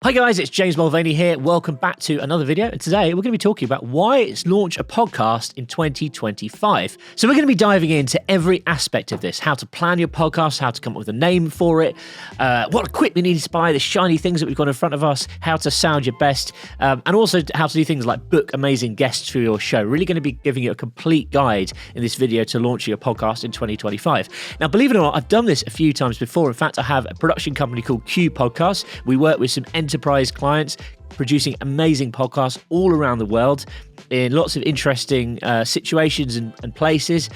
Hi guys, it's James Mulvany here. Welcome back to another video. And today we're going to be talking about why it's launch a podcast in 2025. So we're going to be diving into every aspect of this, how to plan your podcast, how to come up with a name for it, what equipment you need to buy, the shiny things that we've got in front of us, how to sound your best, and also how to do things like book amazing guests for your show. Really going to be giving you a complete guide in this video to launch your podcast in 2025. Now, believe it or not, I've done this a few times before. In fact, I have a production company called Q Podcasts. We work with some enterprise clients producing amazing podcasts all around the world in lots of interesting situations and places.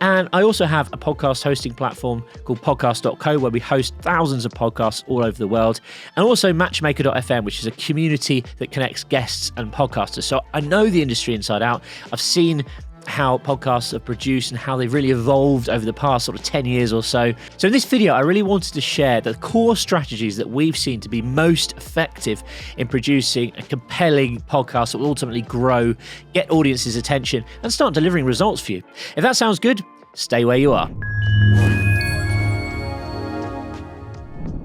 And I also have a podcast hosting platform called podcast.co where we host thousands of podcasts all over the world, and also matchmaker.fm, which is a community that connects guests and podcasters. So I know the industry inside out. I've seen how podcasts are produced and how they've really evolved over the past sort of 10 years or so. So in this video, I really wanted to share the core strategies that we've seen to be most effective in producing a compelling podcast that will ultimately grow, get audiences' attention, and start delivering results for you. If that sounds good, stay where you are.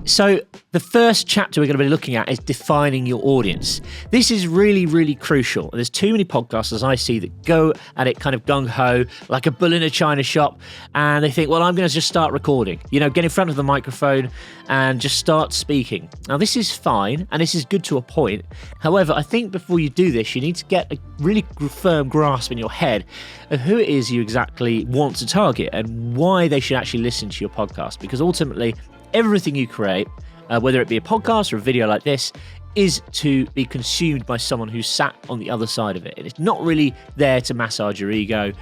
So the first chapter we're going to be looking at is defining your audience. This is really, really crucial. There's too many podcasters I see that go at it kind of gung-ho, like a bull in a china shop, and they think, well, I'm going to just start recording, get in front of the microphone and just start speaking. Now, this is fine, and this is good to a point. However, I think before you do this, you need to get a really firm grasp in your head of who it is you exactly want to target and why they should actually listen to your podcast, because ultimately, everything you create, whether it be a podcast or a video like this, is to be consumed by someone who's sat on the other side of it. And it's not really there to massage your ego.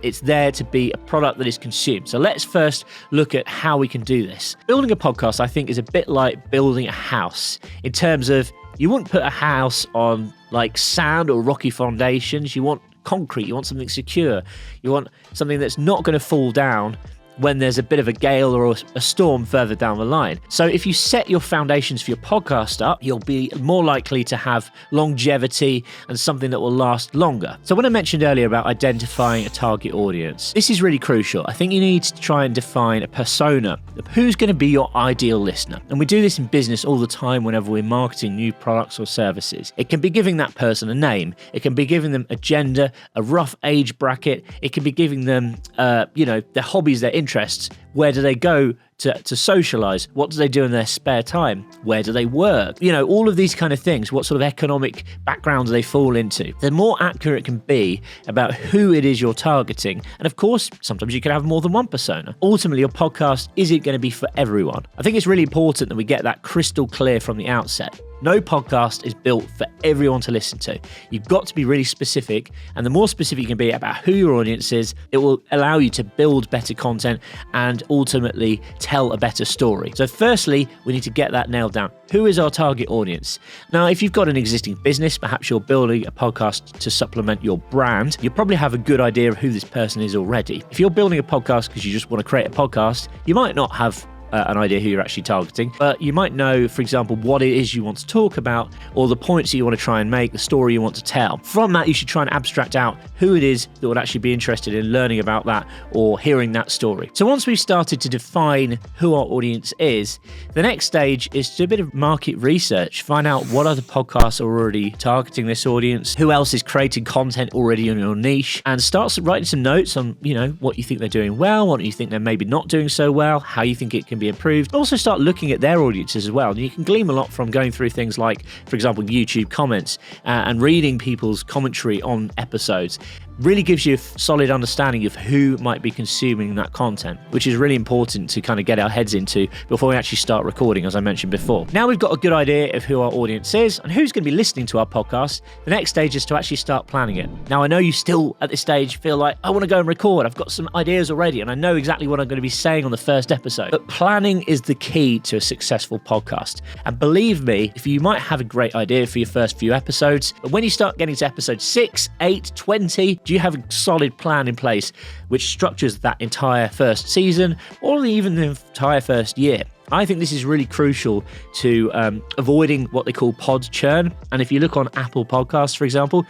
It's there to be a product that is consumed. So let's first look at how we can do this. Building a podcast, I think, is a bit like building a house in terms of you wouldn't put a house on like sand or rocky foundations. You want concrete. You want something secure. You want something that's not going to fall down when there's a bit of a gale or a storm further down the line. So if you set your foundations for your podcast up, you'll be more likely to have longevity and something that will last longer. So when I mentioned earlier about identifying a target audience, this is really crucial. I think you need to try and define a persona of who's going to be your ideal listener. And we do this in business all the time whenever we're marketing new products or services. It can be giving that person a name. It can be giving them a gender, a rough age bracket. It can be giving them, their hobbies, their interests. Where do they go to socialize? What do they do in their spare time? Where do they work? All of these kind of things. What sort of economic background do they fall into? The more accurate it can be about who it is you're targeting. And of course, sometimes you can have more than one persona. Ultimately, your podcast isn't going to be for everyone. I think it's really important that we get that crystal clear from the outset. No podcast is built for everyone to listen to. You've got to be really specific, and the more specific you can be about who your audience is, it will allow you to build better content and ultimately tell a better story. So firstly, we need to get that nailed down. Who is our target audience? Now, if you've got an existing business, perhaps you're building a podcast to supplement your brand, you probably have a good idea of who this person is already. If you're building a podcast because you just want to create a podcast, you might not have an idea who you're actually targeting, but you might know, for example, what it is you want to talk about or the points that you want to try and make, the story you want to tell. From that, you should try and abstract out who it is that would actually be interested in learning about that or hearing that story. So once we've started to define who our audience is, the next stage is to do a bit of market research, find out what other podcasts are already targeting this audience, who else is creating content already in your niche, and start writing some notes on, what you think they're doing well, what you think they're maybe not doing so well, how you think it can be improved. Also start looking at their audiences as well. And you can glean a lot from going through things like, for example, YouTube comments and reading people's commentary on episodes. Really gives you a solid understanding of who might be consuming that content, which is really important to kind of get our heads into before we actually start recording, as I mentioned before. Now we've got a good idea of who our audience is and who's going to be listening to our podcast. The next stage is to actually start planning it. Now, I know you still at this stage feel like, I want to go and record. I've got some ideas already and I know exactly what I'm going to be saying on the first episode. But planning is the key to a successful podcast. And believe me, if you might have a great idea for your first few episodes, but when you start getting to episode 6, 8, 20, do you have a solid plan in place which structures that entire first season or even the entire first year? I think this is really crucial to avoiding what they call pod churn. And if you look on Apple Podcasts, for example,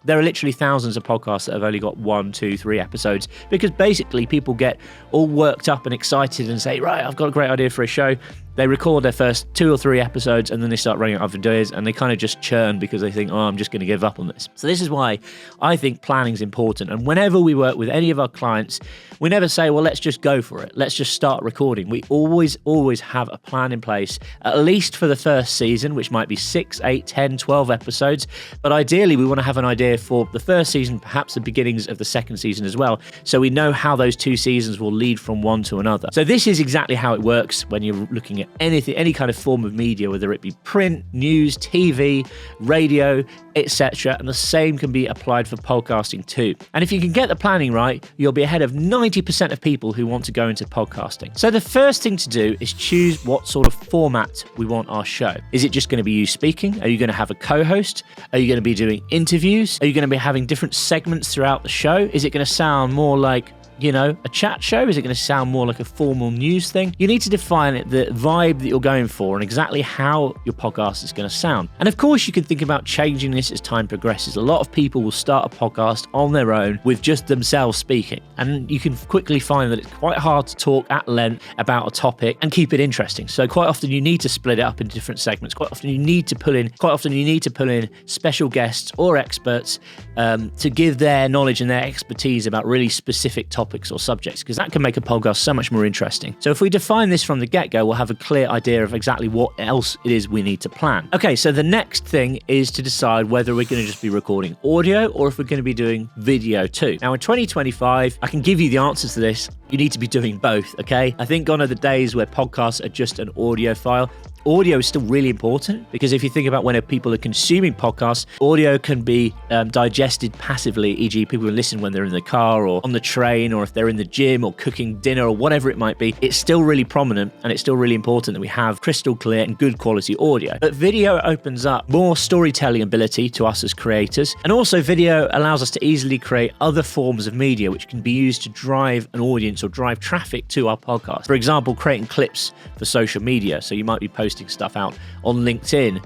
there are literally thousands of podcasts that have only got 1, 2, 3 episodes because basically people get all worked up and excited and say, right, I've got a great idea for a show. they record their first 2 or 3 episodes and then they start running out of ideas and they kind of just churn because they think, oh, I'm just going to give up on this. So this is why I think planning is important. And whenever we work with any of our clients, we never say, well, let's just go for it. Let's just start recording. We always have a plan in place, at least for the first season, which might be 6, 8, 10, 12 episodes. But ideally, we want to have an idea for the first season, perhaps the beginnings of the second season as well. So we know how those 2 seasons will lead from one to another. So this is exactly how it works when you're looking at anything, any kind of form of media, whether it be print, news, TV, radio, etc. And the same can be applied for podcasting too. And if you can get the planning right, you'll be ahead of 90% of people who want to go into podcasting. So the first thing to do is choose what sort of format we want our show. Is it just going to be you speaking? Are you going to have a co-host? Are you going to be doing interviews? Are you going to be having different segments throughout the show? Is it going to sound more like, you know, a chat show? Is it going to sound more like a formal news thing? You need to define it, the vibe that you're going for, and exactly how your podcast is going to sound. And of course, you can think about changing this as time progresses. A lot of people will start a podcast on their own with just themselves speaking. And you can quickly find that it's quite hard to talk at length about a topic and keep it interesting. So quite often you need to split it up into different segments. Quite often you need to pull in special guests or experts to give their knowledge and their expertise about really specific topics or subjects, because that can make a podcast so much more interesting. So if we define this from the get-go, we'll have a clear idea of exactly what else it is we need to plan. Okay, so the next thing is to decide whether we're going to just be recording audio or if we're going to be doing video too. Now in 2025, I can give you the answer to this. You need to be doing both, okay? I think gone are the days where podcasts are just an audio file. Audio is still really important, because if you think about when people are consuming podcasts, audio can be digested passively, e.g. people listen when they're in the car or on the train, or if they're in the gym or cooking dinner or whatever it might be. It's still really prominent, and it's still really important that we have crystal clear and good quality audio. But video opens up more storytelling ability to us as creators, and also video allows us to easily create other forms of media which can be used to drive an audience or drive traffic to our podcast. For example, creating clips for social media. So you might be posting stuff out on LinkedIn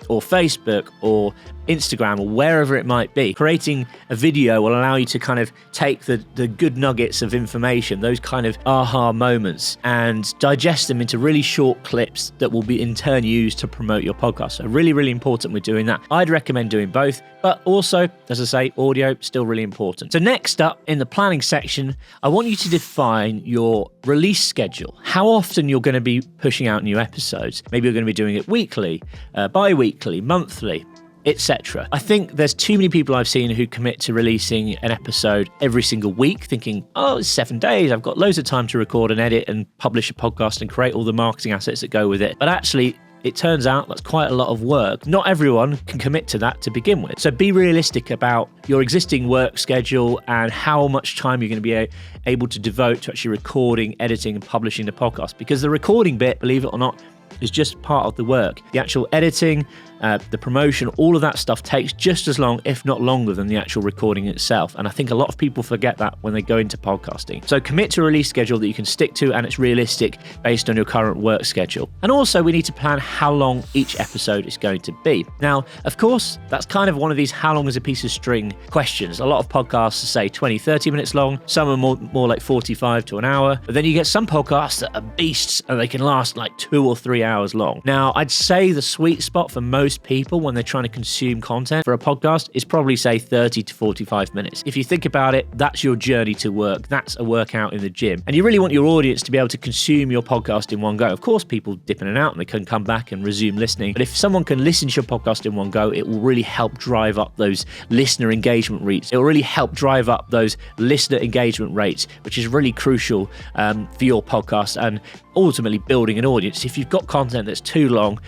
or Facebook or Instagram or wherever it might be. Creating a video will allow you to kind of take the good nuggets of information, those kind of aha moments, and digest them into really short clips that will be in turn used to promote your podcast. So really, really important we're doing that. I'd recommend doing both, but also, as I say, audio, still really important. So next up in the planning section, I want you to define your release schedule. How often you're going to be pushing out new episodes. Maybe you're going to be doing it weekly, bi-weekly, monthly, etc. I think there's too many people I've seen who commit to releasing an episode every single week, thinking, oh, it's 7 days, I've got loads of time to record and edit and publish a podcast and create all the marketing assets that go with it. But actually, it turns out that's quite a lot of work. Not everyone can commit to that to begin with. So be realistic about your existing work schedule and how much time you're going to be able to devote to actually recording, editing, and publishing the podcast. Because the recording bit, believe it or not, is just part of the work. The actual editing, the promotion, all of that stuff takes just as long, if not longer, than the actual recording itself. And I think a lot of people forget that when they go into podcasting. So commit to a release schedule that you can stick to and it's realistic based on your current work schedule. And also we need to plan how long each episode is going to be. Now, of course, that's kind of one of these how long is a piece of string questions. A lot of podcasts say 20, 30 minutes long. Some are more like 45 to an hour. But then you get some podcasts that are beasts and they can last like 2 or 3 hours long. Now, I'd say the sweet spot for most people when they're trying to consume content for a podcast is probably say 30 to 45 minutes. If you think about it, that's your journey to work. That's a workout in the gym. And you really want your audience to be able to consume your podcast in one go. Of course, people dip in and out and they can come back and resume listening. But if someone can listen to your podcast in one go, it will really help drive up those listener engagement rates. It will really help drive up those listener engagement rates, which is really crucial for your podcast and ultimately building an audience. If you've got content that's too long,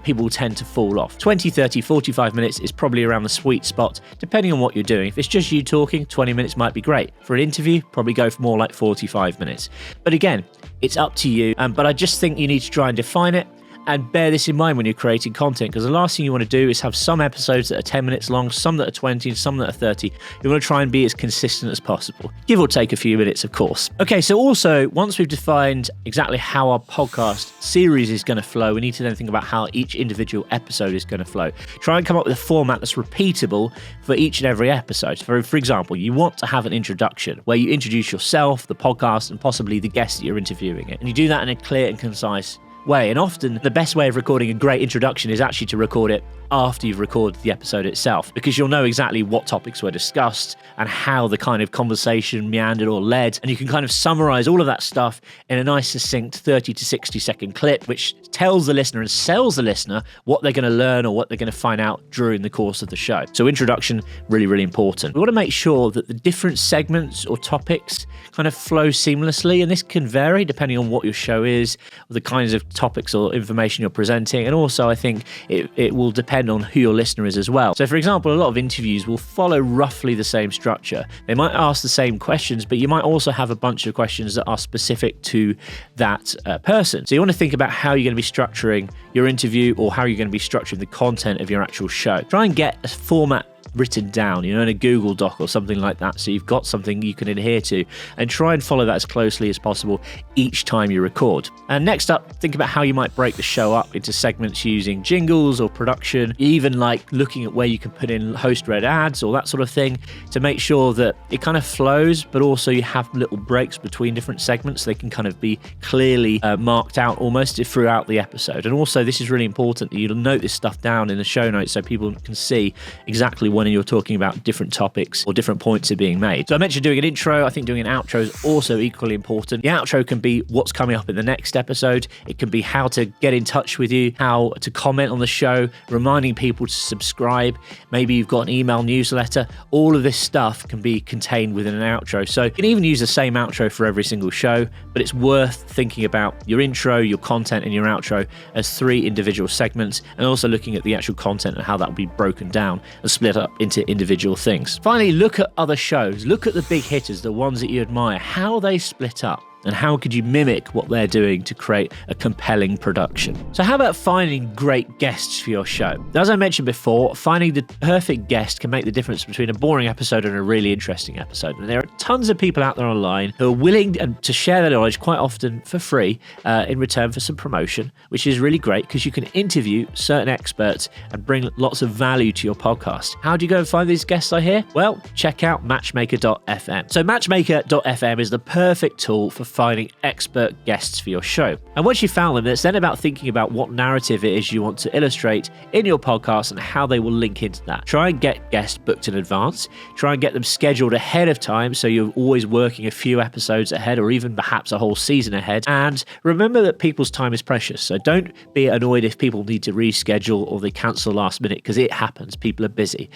people will tend to fall off. 20, 30, 45 minutes is probably around the sweet spot, depending on what you're doing. If it's just you talking, 20 minutes might be great. For an interview, probably go for more like 45 minutes. But again, it's up to you. But I just think you need to try and define it. And bear this in mind when you're creating content, because the last thing you want to do is have some episodes that are 10 minutes long, some that are 20, and some that are 30. You want to try and be as consistent as possible. Give or take a few minutes, of course. Okay, so also, once we've defined exactly how our podcast series is going to flow, we need to then think about how each individual episode is going to flow. Try and come up with a format that's repeatable for each and every episode. For example, you want to have an introduction where you introduce yourself, the podcast, and possibly the guest that you're interviewing it. And you do that in a clear and concise way. And often the best way of recording a great introduction is actually to record it after you've recorded the episode itself, because you'll know exactly what topics were discussed and how the kind of conversation meandered or led, and you can kind of summarize all of that stuff in a nice succinct 30 to 60 second clip, which tells the listener and sells the listener what they're going to learn or what they're going to find out during the course of the show. So introduction, really, really important. We want to make sure that the different segments or topics kind of flow seamlessly, and this can vary depending on what your show is, or the kinds of topics or information you're presenting, and also I think it will depend on who your listener is as well. So for example, a lot of interviews will follow roughly the same structure. They might ask the same questions, but you might also have a bunch of questions that are specific to that person. So you want to think about how you're going to be structuring your interview, or how you're going to be structuring the content of your actual show. Try and get a format written down, in a Google Doc or something like that, so you've got something you can adhere to, and try and follow that as closely as possible each time you record. And next up, think about how you might break the show up into segments using jingles or production, even like looking at where you can put in host-read ads or that sort of thing, to make sure that it kind of flows, but also you have little breaks between different segments so they can kind of be clearly marked out almost throughout the episode. And also, this is really important that you note this stuff down in the show notes so people can see exactly when you're talking about different topics or different points are being made. So I mentioned doing an intro. I think doing an outro is also equally important. The outro can be what's coming up in the next episode. It can be how to get in touch with you, how to comment on the show, reminding people to subscribe. Maybe you've got an email newsletter. All of this stuff can be contained within an outro. So you can even use the same outro for every single show, but it's worth thinking about your intro, your content, and your outro as 3 individual segments, and also looking at the actual content and how that will be broken down and split up into individual things. Finally, look at other shows. Look at the big hitters, the ones that you admire, how they split up. And how could you mimic what they're doing to create a compelling production? So how about finding great guests for your show? As I mentioned before, finding the perfect guest can make the difference between a boring episode and a really interesting episode. And there are tons of people out there online who are willing to share their knowledge, quite often for free, in return for some promotion, which is really great because you can interview certain experts and bring lots of value to your podcast. How do you go and find these guests, I hear? Well, check out matchmaker.fm. So matchmaker.fm is the perfect tool for finding expert guests for your show. And once you've found them, it's then about thinking about what narrative it is you want to illustrate in your podcast and how they will link into that. Try and get guests booked in advance. Try and get them scheduled ahead of time so you're always working a few episodes ahead, or even perhaps a whole season ahead. And remember that people's time is precious. So don't be annoyed if people need to reschedule or they cancel last minute, because it happens. People are busy.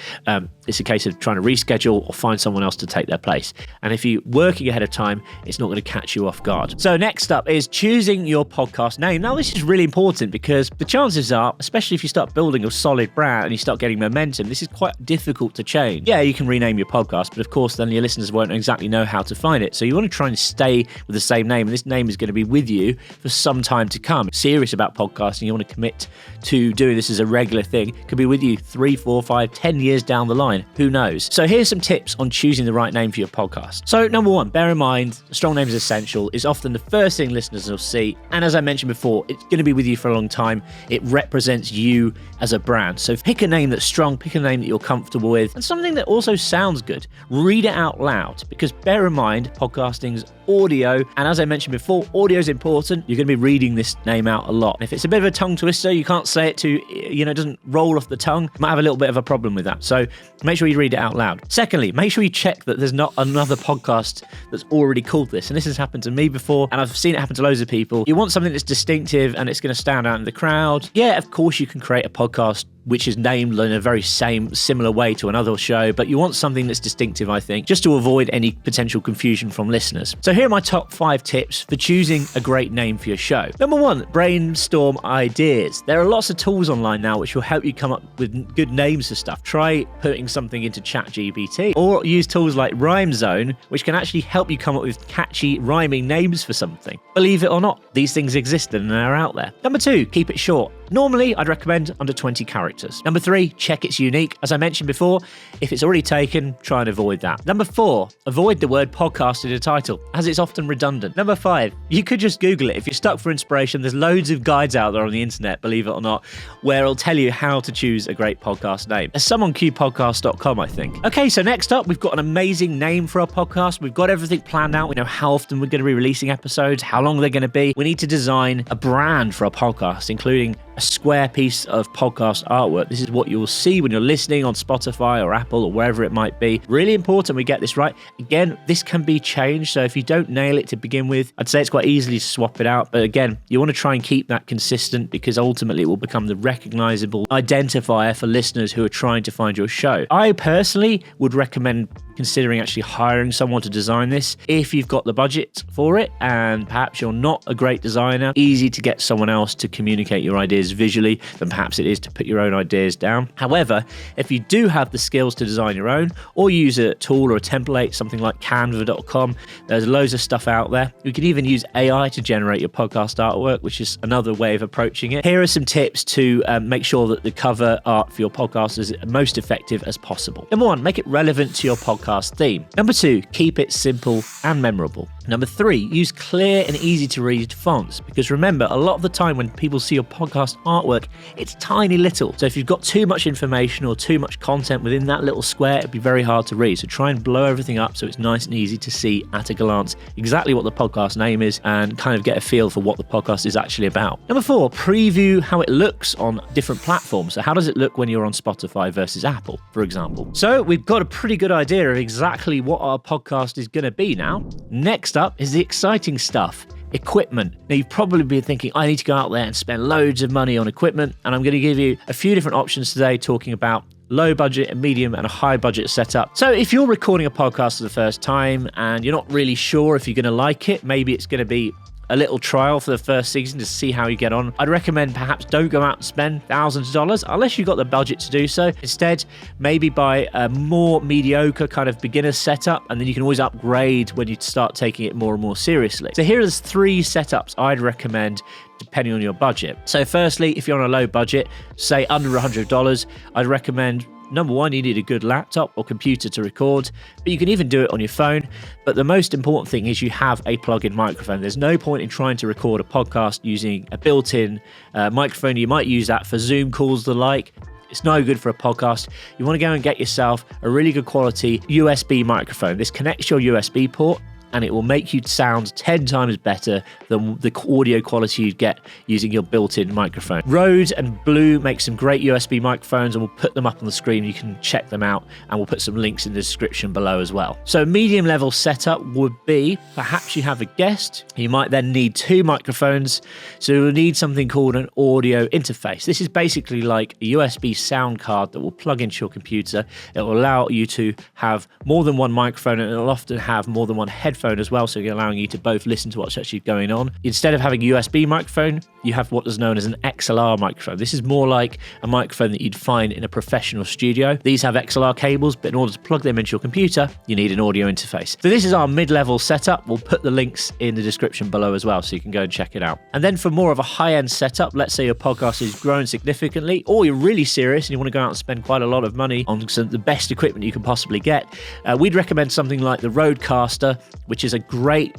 It's a case of trying to reschedule or find someone else to take their place. And if you're working ahead of time, it's not going to catch you off guard. So next up is choosing your podcast name. Now, this is really important because the chances are, especially if you start building a solid brand and you start getting momentum, this is quite difficult to change. Yeah, you can rename your podcast, but of course then your listeners won't exactly know how to find it. So you want to try and stay with the same name, and this name is going to be with you for some time to come. Serious about podcasting, you want to commit to doing this as a regular thing. It could be with you 3, 4, 5, 10 years down the line. Who knows? So here's some tips on choosing the right name for your podcast. So number 1, bear in mind, a strong name is essential. Is often the first thing listeners will see. And as I mentioned before, it's going to be with you for a long time. It represents you as a brand. So pick a name that's strong, pick a name that you're comfortable with, and something that also sounds good. Read it out loud, because bear in mind, podcasting's audio. And as I mentioned before, audio is important. You're going to be reading this name out a lot. And if it's a bit of a tongue twister, you can't say it it doesn't roll off the tongue, you might have a little bit of a problem with that. So make sure you read it out loud. Secondly, make sure you check that there's not another podcast that's already called this. And this has happened to me before, and I've seen it happen to loads of people. You want something that's distinctive and it's going to stand out in the crowd. Yeah, of course you can create a podcast which is named in a very similar way to another show, but you want something that's distinctive, I think, just to avoid any potential confusion from listeners. So here are my top 5 tips for choosing a great name for your show. Number 1, brainstorm ideas. There are lots of tools online now which will help you come up with good names for stuff. Try putting something into ChatGPT, or use tools like Rhyme Zone, which can actually help you come up with catchy rhyming names for something. Believe it or not, these things exist and they're out there. Number 2, keep it short. Normally, I'd recommend under 20 characters. Number 3, check it's unique. As I mentioned before, if it's already taken, try and avoid that. Number 4, avoid the word podcast in the title, as it's often redundant. Number 5, you could just Google it. If you're stuck for inspiration, there's loads of guides out there on the internet, believe it or not, where it'll tell you how to choose a great podcast name. There's some on qpodcast.com, I think. Okay, so next up, we've got an amazing name for our podcast. We've got everything planned out. We know how often we're going to be releasing episodes, how long they're going to be. We need to design a brand for our podcast, including a square piece of podcast artwork. This is what you'll see when you're listening on Spotify or Apple or wherever it might be. Really important we get this right. Again, this can be changed, so if you don't nail it to begin with, I'd say it's quite easy to swap it out. But again, you want to try and keep that consistent, because ultimately it will become the recognizable identifier for listeners who are trying to find your show. I personally would recommend considering actually hiring someone to design this. If you've got the budget for it and perhaps you're not a great designer, easy to get someone else to communicate your ideas visually than perhaps it is to put your own ideas down. However, if you do have the skills to design your own, or use a tool or a template, something like canva.com, there's loads of stuff out there. You can even use AI to generate your podcast artwork, which is another way of approaching it. Here are some tips to make sure that the cover art for your podcast is most effective as possible. Number 1, make it relevant to your podcast theme. Number 2, keep it simple and memorable. Number 3, use clear and easy to read fonts, because remember, a lot of the time when people see your podcast artwork, it's tiny little. So if you've got too much information or too much content within that little square, it'd be very hard to read. So try and blow everything up so it's nice and easy to see at a glance exactly what the podcast name is and kind of get a feel for what the podcast is actually about. Number 4, preview how it looks on different platforms. So how does it look when you're on Spotify versus Apple, for example? So we've got a pretty good idea of exactly what our podcast is going to be now. Next up is the exciting stuff. Equipment. Now, you've probably been thinking, I need to go out there and spend loads of money on equipment, and I'm going to give you a few different options today, talking about low budget, a medium and a high budget setup. So if you're recording a podcast for the first time and you're not really sure if you're going to like it, maybe it's going to be a little trial for the first season to see how you get on, I'd recommend perhaps don't go out and spend thousands of dollars unless you've got the budget to do so. Instead, maybe buy a more mediocre kind of beginner setup, and then you can always upgrade when you start taking it more and more seriously. So here are 3 setups I'd recommend depending on your budget. So firstly, if you're on a low budget, say under $100, I'd recommend number 1, you need a good laptop or computer to record, but you can even do it on your phone. But the most important thing is you have a plug-in microphone. There's no point in trying to record a podcast using a built-in microphone. You might use that for Zoom calls, the like. It's no good for a podcast. You want to go and get yourself a really good quality USB microphone. This connects your USB port, and it will make you sound 10 times better than the audio quality you'd get using your built-in microphone. Rode and Blue make some great USB microphones, and we'll put them up on the screen. You can check them out, and we'll put some links in the description below as well. So medium level setup would be, perhaps you have a guest. You might then need 2 microphones. So you'll need something called an audio interface. This is basically like a USB sound card that will plug into your computer. It will allow you to have more than 1 microphone, and it'll often have more than 1 headphone as well, so you're allowing you to both listen to what's actually going on. Instead of having a USB microphone, you have what is known as an XLR microphone. This is more like a microphone that you'd find in a professional studio. These have XLR cables, but in order to plug them into your computer, you need an audio interface. So this is our mid-level setup. We'll put the links in the description below as well, so you can go and check it out. And then for more of a high-end setup, let's say your podcast is growing significantly, or you're really serious and you want to go out and spend quite a lot of money on the best equipment you can possibly get, we'd recommend something like the Rodecaster, which is a great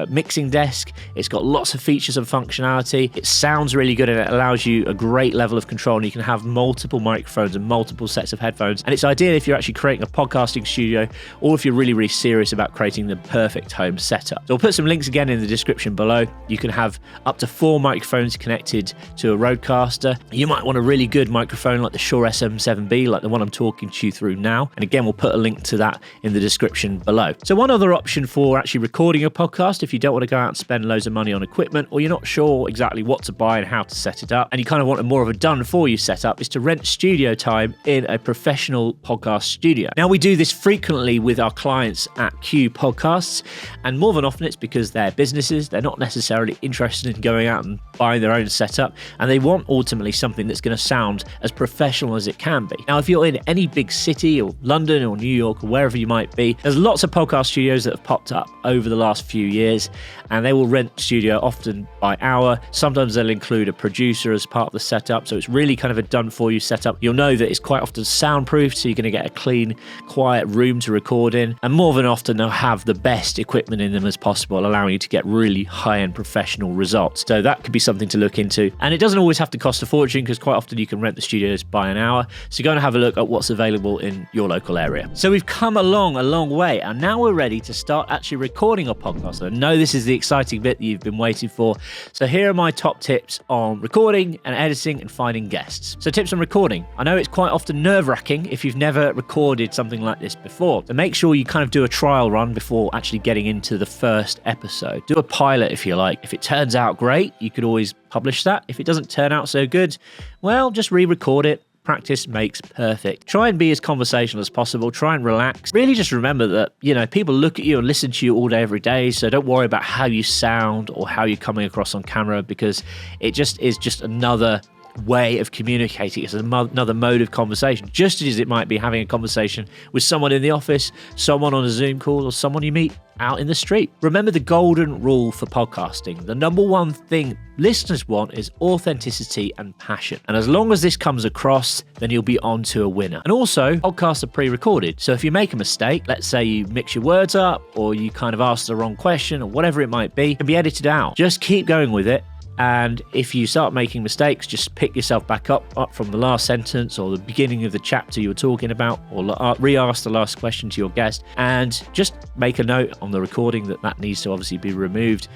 mixing desk. It's got lots of features and functionality. It sounds really good, and it allows you a great level of control, and you can have multiple microphones and multiple sets of headphones. And it's ideal if you're actually creating a podcasting studio, or if you're really, really serious about creating the perfect home setup. So we'll put some links again in the description below. You can have up to 4 microphones connected to a Rodecaster. You might want a really good microphone like the SHURE SM7B, like the one I'm talking to you through now. And again, we'll put a link to that in the description below. So one other option for actually recording a podcast, if you don't want to go out and spend loads of money on equipment, or you're not sure exactly what to buy and how to set it up, and you kind of want a more of a done-for-you setup, is to rent studio time in a professional podcast studio. Now, we do this frequently with our clients at Q Podcasts, and more than often it's because they're businesses. They're not necessarily interested in going out and buying their own setup, and they want ultimately something that's going to sound as professional as it can be. Now, if you're in any big city or London or New York or wherever you might be, there's lots of podcast studios that have popped up over the last few years. years, and they will rent the studio often by hour. Sometimes they'll include a producer as part of the setup, so it's really kind of a done-for-you setup. You'll know that it's quite often soundproof, so you're going to get a clean, quiet room to record in, and more than often they'll have the best equipment in them as possible, allowing you to get really high-end professional results. So that could be something to look into, and it doesn't always have to cost a fortune, because quite often you can rent the studios by an hour. So go and have a look at what's available in your local area. So we've come along a long way, and now we're ready to start actually recording a podcast. I know this is the exciting bit that you've been waiting for. So here are my top tips on recording and editing and finding guests. So tips on recording. I know it's quite often nerve-wracking if you've never recorded something like this before. So make sure you kind of do a trial run before actually getting into the first episode. Do a pilot if you like. If it turns out great, you could always publish that. If it doesn't turn out so good, well, just re-record it. Practice makes perfect. Try and be as conversational as possible. Try and relax. Really just remember that, people look at you and listen to you all day, every day. So don't worry about how you sound or how you're coming across on camera, because it just is just another way of communicating. It's another mode of conversation, just as it might be having a conversation with someone in the office, someone on a Zoom call, or someone you meet out in the street. Remember the golden rule for podcasting. The number one thing listeners want is authenticity and passion. And as long as this comes across, then you'll be on to a winner. And also, podcasts are pre-recorded. So if you make a mistake, let's say you mix your words up, or you kind of ask the wrong question, or whatever it might be, it can be edited out. Just keep going with it. And if you start making mistakes, just pick yourself back up from the last sentence or the beginning of the chapter you were talking about, or re-ask the last question to your guest, and just make a note on the recording that needs to obviously be removed.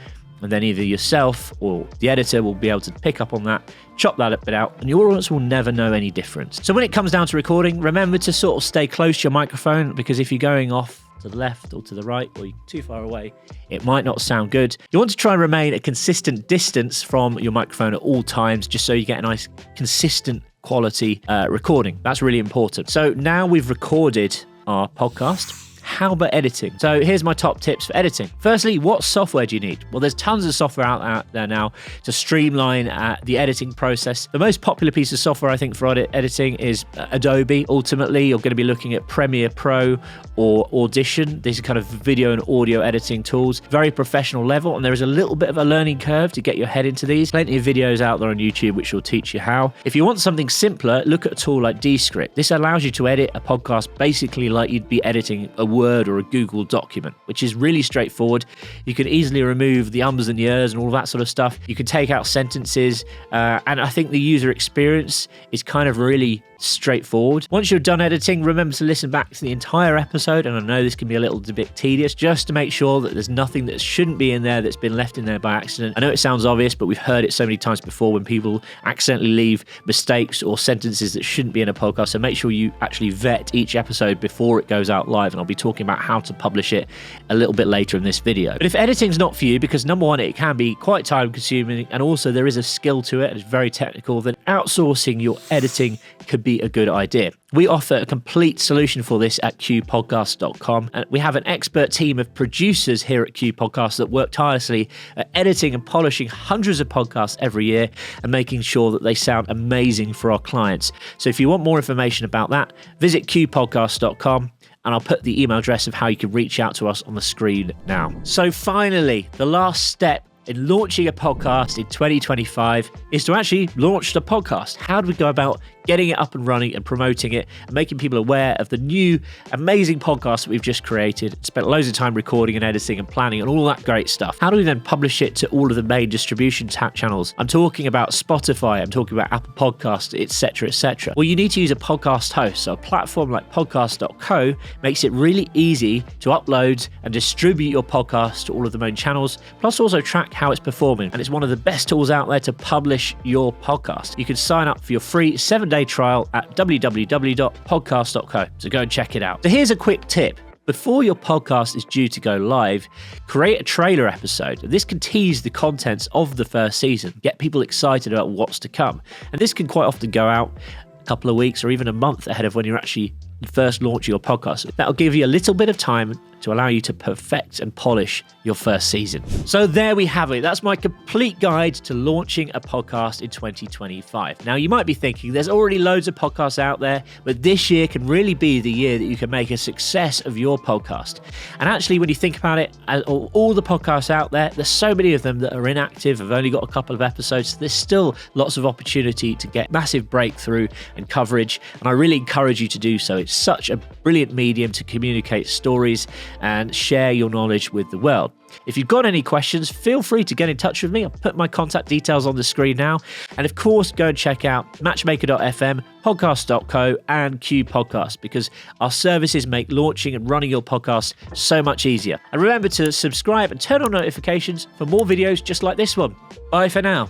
And then either yourself or the editor will be able to pick up on that, chop that bit out, and your audience will never know any difference. So when it comes down to recording, remember to sort of stay close to your microphone, because if you're going off to the left or to the right, or you're too far away, it might not sound good. You want to try and remain a consistent distance from your microphone at all times, just so you get a nice consistent quality recording. That's really important. So now we've recorded our podcast. How about editing? So here's my top tips for editing. Firstly, what software do you need? Well, there's tons of software out there now to streamline the editing process. The most popular piece of software, I think, for editing is Adobe. Ultimately, you're going to be looking at Premiere Pro or Audition. These are kind of video and audio editing tools, very professional level, and there is a little bit of a learning curve to get your head into these. Plenty of videos out there on YouTube which will teach you how. If you want something simpler, look at a tool like Descript. This allows you to edit a podcast basically like you'd be editing a Word or a Google document, which is really straightforward. You can easily remove the ums and the ers and all that sort of stuff. You can take out sentences, and I think the user experience is kind of really straightforward. Once you're done editing, remember to listen back to the entire episode, and I know this can be a little bit tedious, just to make sure that there's nothing that shouldn't be in there that's been left in there by accident. I know it sounds obvious, but we've heard it so many times before when people accidentally leave mistakes or sentences that shouldn't be in a podcast. So make sure you actually vet each episode before it goes out live, and I'll be talking about how to publish it a little bit later in this video. But if editing's not for you, because number one, it can be quite time consuming, and also there is a skill to it, and it's very technical, then outsourcing your editing could be a good idea. We offer a complete solution for this at qpodcast.com, and we have an expert team of producers here at Q Podcast that work tirelessly at editing and polishing hundreds of podcasts every year and making sure that they sound amazing for our clients. So if you want more information about that, visit qpodcast.com, and I'll put the email address of how you can reach out to us on the screen now. So finally, the last step in launching a podcast in 2025 is to actually launch the podcast. How do we go about getting it up and running and promoting it and making people aware of the new amazing podcast that we've just created, spent loads of time recording and editing and planning and all that great stuff? How do we then publish it to all of the main distribution channels? I'm talking about Spotify, I'm talking about Apple Podcasts, etc., etc. Well, you need to use a podcast host. So a platform like podcast.co makes it really easy to upload and distribute your podcast to all of the main channels, plus also track how it's performing. And it's one of the best tools out there to publish your podcast. You can sign up for your free 7-day trial at www.podcast.co. So go and check it out. So here's a quick tip. Before your podcast is due to go live, create a trailer episode. This can tease the contents of the first season, get people excited about what's to come. And this can quite often go out a couple of weeks or even a month ahead of when you're actually first launch your podcast. That'll give you a little bit of time to allow you to perfect and polish your first season. So there we have it. That's my complete guide to launching a podcast in 2025. Now, you might be thinking there's already loads of podcasts out there, but this year can really be the year that you can make a success of your podcast. And actually, when you think about it, all the podcasts out there's so many of them that are inactive, have only got a couple of episodes. There's still lots of opportunity to get massive breakthrough and coverage, and I really encourage you to do so. It's such a brilliant medium to communicate stories and share your knowledge with the world. If you've got any questions, feel free to get in touch with me. I'll put my contact details on the screen now. And of course, go and check out Matchmaker.fm, podcast.co, and Q Podcast, because our services make launching and running your podcast so much easier. And remember to subscribe and turn on notifications for more videos just like this one. Bye for now.